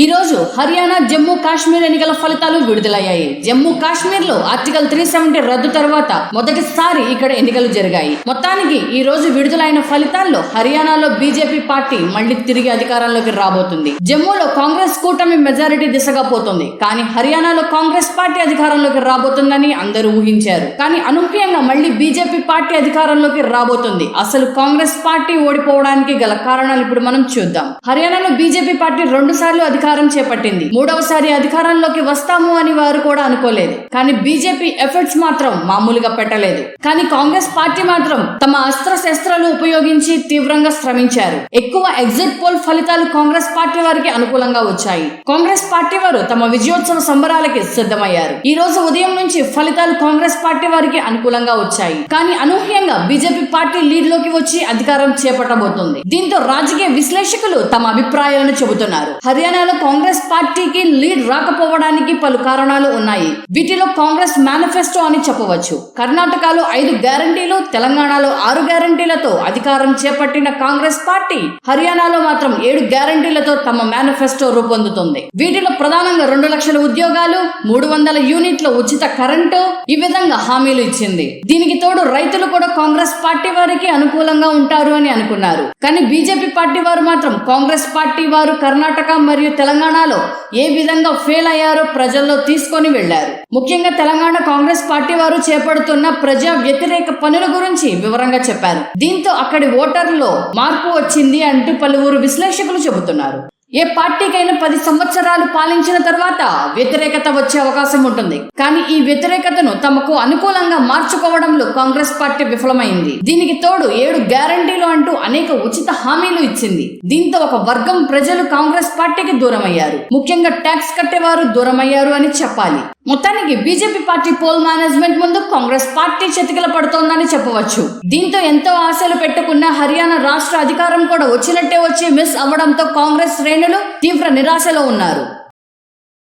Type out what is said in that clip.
ఈ రోజు హర్యానా జమ్మూ కాశ్మీర్ ఎన్నికల ఫలితాలు విడుదలయ్యాయి. జమ్మూ కాశ్మీర్ లో ఆర్టికల్ 370 రద్దు తర్వాత మొదటిసారి ఇక్కడ ఎన్నికలు జరిగాయి. మొత్తానికి ఈ రోజు విడుదలైన ఫలితాల్లో హర్యానాలో బీజేపీ పార్టీ మళ్లీ తిరిగి అధికారంలోకి రాబోతుంది. జమ్మూలో కాంగ్రెస్ కూటమి మెజారిటీ దిశగా పోతుంది. కానీ హర్యానాలో కాంగ్రెస్ పార్టీ అధికారంలోకి రాబోతుందని అందరూ ఊహించారు. కానీ అనూహ్యంగా మళ్లీ బీజేపీ పార్టీ అధికారంలోకి రాబోతుంది. అసలు కాంగ్రెస్ పార్టీ ఓడిపోవడానికి గల కారణాలు ఇప్పుడు మనం చూద్దాం. హర్యానాలో బీజేపీ పార్టీ 2 సార్లు అధికారం చేపట్టింది. 3వసారి అధికారంలోకి వస్తాము అని వారు కూడా అనుకోలేదు. కానీ బీజేపీ ఎఫర్ట్స్ మాత్రం మామూలుగా పెట్టలేదు. కానీ కాంగ్రెస్ పార్టీ మాత్రం తమ అస్త్రశస్త్రాలు ఉపయోగించి తీవ్రంగా శ్రమించారు. ఎక్కువ ఎగ్జిట్ పోల్ ఫలితాలు కాంగ్రెస్ పార్టీ వారికి అనుకూలంగా వచ్చాయి. కాంగ్రెస్ పార్టీ వారు తమ విజయోత్సవ సంబరాలకి సిద్ధమయ్యారు. ఈ రోజు ఉదయం నుంచి ఫలితాలు కాంగ్రెస్ పార్టీ వారికి అనుకూలంగా వచ్చాయి. కానీ అనూహ్యంగా బీజేపీ పార్టీ లీడ్ లోకి వచ్చి అధికారం చేపట్టబోతుంది. దీంతో రాజకీయ విశ్లేషకులు తమ అభిప్రాయాలను చెబుతున్నారు. హర్యానాలో కాంగ్రెస్ పార్టీకి లీడ్ రాకపోవడానికి పలు కారణాలు ఉన్నాయి. వీటిలో కాంగ్రెస్ మేనిఫెస్టో అని చెప్పవచ్చు. కర్ణాటకలో 5 గ్యారంటీలు, తెలంగాణలో 6 గ్యారంటీలతో అధికారం చేపట్టిన కాంగ్రెస్ పార్టీ హర్యానాలో మాత్రం 7 గ్యారంటీలతో తమ మేనిఫెస్టో రూపొందుతుంది. వీటిలో ప్రధానంగా 2 లక్షల ఉద్యోగాలు, 300 యూనిట్ల ఉచిత కరెంటు ఈ విధంగా హామీలు ఇచ్చింది. దీనికి తోడు రైతులు కూడా కాంగ్రెస్ పార్టీ వారికి అనుకూలంగా ఉంటారు అని అనుకున్నారు. కానీ బీజేపీ పార్టీ వారు మాత్రం కాంగ్రెస్ పార్టీ వారు కర్ణాటక మరియు తెలంగాణలో ఏ విధంగా ఫెయిల్ అయ్యారో ప్రజల్లో తీసుకొని వెళ్లారు. ముఖ్యంగా తెలంగాణ కాంగ్రెస్ పార్టీ వారు చేపడుతున్న ప్రజా వ్యతిరేక పనుల గురించి వివరంగా చెప్పారు. దీంతో అక్కడి ఓటర్లలో మార్పు వచ్చింది అంటూ పలువురు విశ్లేషకులు చెబుతున్నారు. ఏ పార్టీకైనా 10 సంవత్సరాలు పాలించిన తర్వాత వ్యతిరేకత వచ్చే అవకాశం ఉంటుంది. కానీ ఈ వ్యతిరేకతను తమకు అనుకూలంగా మార్చుకోవడంలో కాంగ్రెస్ పార్టీ విఫలమైంది. దీనికి తోడు 7 గ్యారంటీలు అంటూ అనేక ఉచిత హామీలు ఇచ్చింది. దీంతో ఒక వర్గం ప్రజలు కాంగ్రెస్ పార్టీకి దూరమయ్యారు. ముఖ్యంగా ట్యాక్స్ కట్టేవారు దూరమయ్యారు అని చెప్పాలి. మొత్తానికి బీజేపీ పార్టీ పోల్ మేనేజ్మెంట్ ముందు కాంగ్రెస్ పార్టీ చతికిల పడుతోందని చెప్పవచ్చు. దీంతో ఎంతో ఆశలు పెట్టుకున్న హర్యానా రాష్ట్ర అధికారం కూడా వచ్చినట్టే వచ్చి మిస్ అవ్వడంతో కాంగ్రెస్ శ్రేణులు తీవ్ర నిరాశలో ఉన్నారు.